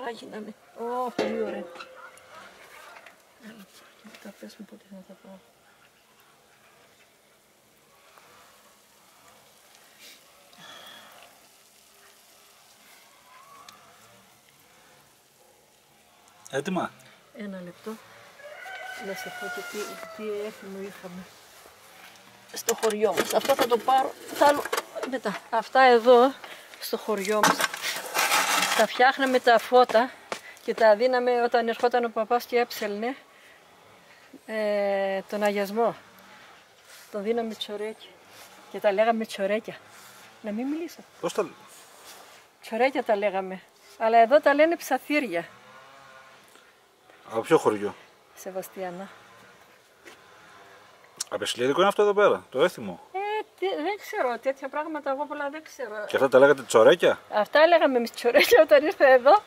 καλά γίνανε. Ω, πολύ ωραία. Θα πες μου πότε θα τα πάω. Έτοιμα. Ένα λεπτό. Να σε πω και τι έθιμο είχαμε στο χωριό μας. Αυτό θα το πάρω, θα άλλο μετά. Αυτά εδώ στο χωριό μας τα φτιάχναμε τα φώτα και τα δίναμε όταν ερχόταν ο παπάς και έψελνε τον αγιασμό. Τον δίναμε τσορέκια και τα λέγαμε τσορέκια. Να μην μιλήσω. Πώς τα... Τσορέκια τα λέγαμε. Αλλά εδώ τα λένε ψαθύρια. Από ποιο χωριό? Σεβαστιανά. Απεσλήρικο είναι αυτό εδώ πέρα, το έθιμο. Δεν ξέρω, τέτοια πράγματα εγώ πολλά δεν ξέρω. Και αυτά τα λέγατε τσορέκια? Αυτά λέγαμε εμείς τσορέκια όταν ήρθα εδώ.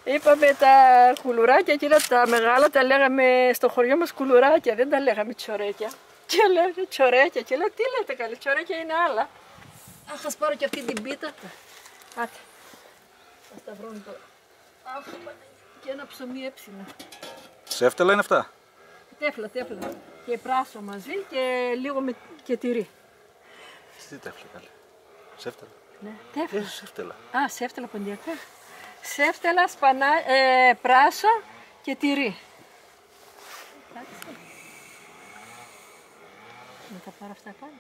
Είπαμε τα κουλουράκια, εκείνα τα μεγάλα τα λέγαμε στο χωριό μας κουλουράκια, δεν τα λέγαμε τσορέκια. Και λέγανε τσορέκια και λέω τι λέτε καλή, τσορέκια είναι άλλα. Αχ, ας πάρω και αυτή την πίτα. Άτε, θα σταυρώνω τώρα. Αχ, και ένα ψωμί έψινα. Σέφτελα είναι αυτά? Τέφλα. Και πράσο μαζί και λίγο και τυρί. Τι τέφλα καλή? Σέφτελα. Ναι, τέφλα. Σέφτελα. Α, σέφτελα ποντιακά. Σέφτελα, πράσο και τυρί. Να τα πάρω αυτά πάνω.